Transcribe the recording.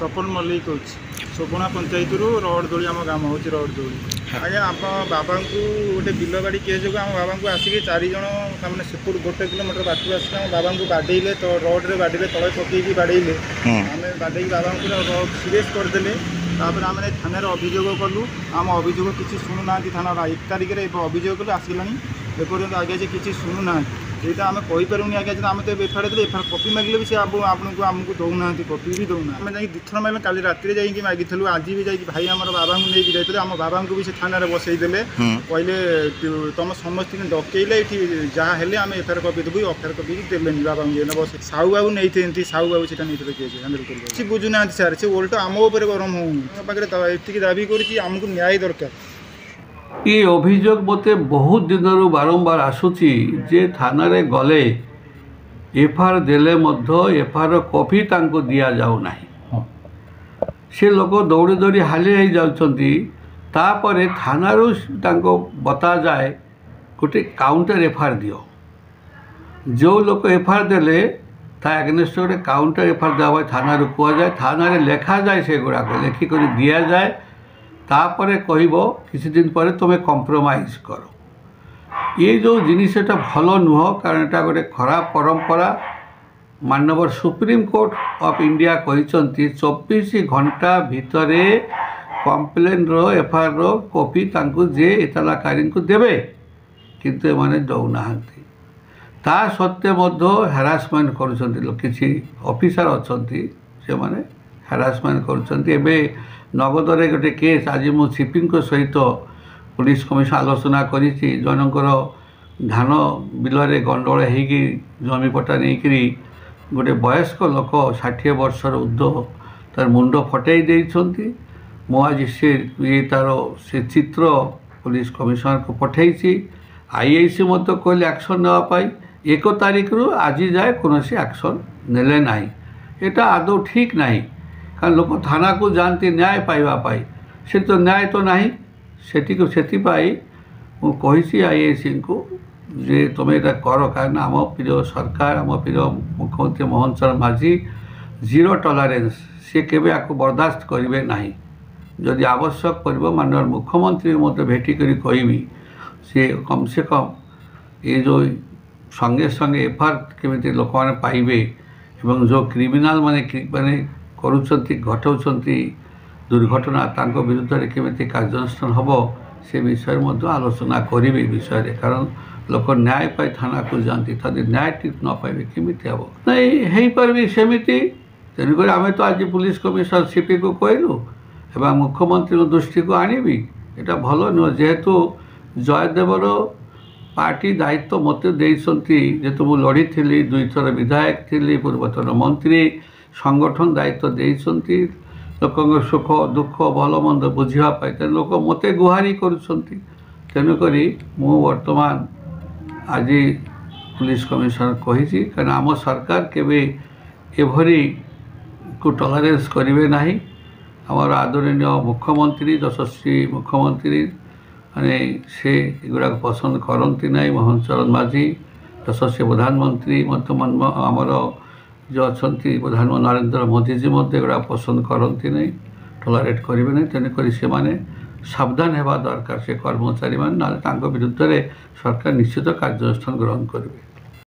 तपन Mallik कौच सोपणा panchayat rod दोली आम गाँव हूँ रड दोली आज्ञा आप बाबा को गोटे बिल बाड़ी केस जो आम बाबा को आसिक 4 जन मैंने सेपट 1 किलोमीटर बाट आसिक आम बाबा को बाड़े तो रड्रे बाड़े तले पकईकि बाड़े आम बाड़े बाबा को सीरीयस करदे आम थाना अभियोग कलु आम अभियोग किसी शुणुना थाना 1 तारिख में अभियोग कलु आसला एपर्तंत आगे से किसी शुणुना यहाँ आम कहीपरूनी आगे आम तो एफआईआर देते एफआईआर कपी मागिले भी आपको आमको दौना कपी भी दौना आम जा दिथर मारे काली रात जाकि मागिलु आज भी जा भाई आम बाबा को लेकिन जाते आम बाबा को भी से थाना बसईदे कहले तुम समस्त डकईले ये जहाँ हेल्ले आम एफआईआर कपी देवु एफआईआर कपी देने बाबा को बस साहू बाबू नहीं साहू बाबू से हैंडल कर किसी बुझुना सार से ओल्ट आम उपर गरम होती दाबी करमको न्याय दरकार ये अभियोग मते बहुत दिन बारंबार आसूची जे थाना रे गले एफआईआर देले एफआईआर कॉपी तांको दिया जाऊ नाही से लोक दौड़ी दौड़ी हाली हो जाउछंती तापरे थानारू तांको बता जाए गोटे काउंटर एफआईआर दियो जो लोक एफआईआर देले ता एगेन्स्ट गोटे काउंटर एफआईआर देवा थानारू कह जाए थाना रे लेखा जाए से गुड़ाक लेखिक दिया जाए तापरे कहबो किसी दिन पर तुम्हें कॉम्प्रोमाइज करो ये जो जिनिसटा भल नुह कारण एटा गोटे खराब परंपरा माननीय सुप्रीम कोर्ट ऑफ इंडिया कहते 24 घंटा भितर कम्प्लेन एफआईआर कॉपी तांको जे इतलाकारी को देवे किंतु एमाने दौना ता सत्वे हारासमेंट करुँच ऑफिसर अच्छा से माने हारासमेंट करुँच नगदरे गोटे केस आज मु सीपी सहित पुलिस कमिशन आलोचना करी जनकर धान बिलरे गंडोल होगी जमीपटा नहीं गोटे वयस्क लोक 60 वर्षर उर्ध्व तार मुंड फटाई देइछंती मु आज से ये तार से चित्र पुलिस कमिशनर को पठाई आईआईसी मत कहले एक्शन नापाई 1 तारिख रु आज जाए कौन एक्शन नेले ना एटा आदौ ठीक नहीं कारण लोक थाना को जानते न्याय पाइबापाई से तो न्याय तो ना से मुझे आईआईसी को जे तुम यहाँ कर कारण आम प्रिय सरकार आम प्रिय मुख्यमंत्री मोहन चरण माझी जीरो टॉलरेंस सी केबे आपको बर्दाश्त करेंगे ना जदि आवश्यक पड़े माननीय मुख्यमंत्री मत भेटिकी कहबी सी कम से कम ये जो संगे संगे एफआईआर केमी लोक मैंने पाइबे एवं जो क्रिमिनाल माने करुँच घटाऊँच दुर्घटना तांको विरुद्ध में केमी कार्यानुष्ठान हम से विषय आलोचना करी विषय कारण लोक न्याय पाई थाना को जाती तद न्याय ठीक न पाइबे केमी हम नहीं हो पारे सेमती तेणुक आम तो आज पुलिस कमिशनर सीपी को कहलु एवं मुख्यमंत्री दृष्टि को आणबी यहाँ भल नुह जेहेतु जयदेवर पार्टी दायित्व मत जेहेतु मु लड़ी थी 2 थर विधायक थी पूर्वतन मंत्री संगठन दायित्व देइछंती लोकों सुख दुख भल मंद बुझापी लोक मत गुहारी करुँच तेणुक मु वर्तमान आज पुलिस कमिशनर कही कारण आम सरकार केवे एभरी को टॉलरेंस करेंगे ना आमर आदरणीय मुख्यमंत्री यशस्वी मुख्यमंत्री माने से एगुड़ा पसंद करती ना मोहन चरण माझी यशस्वी प्रधानमंत्री वर्तमान आमर जो अच्छा प्रधानमंत्री नरेंद्र मोदी जी गुड़ा पसंद करती नहीं टॉलरेट करेंगे ना तेणुक से माने सावधान होगा दरकार से कर्मचारी मान विरुद्ध सरकार निश्चित कार्यानुष्ठान ग्रहण करेंगे।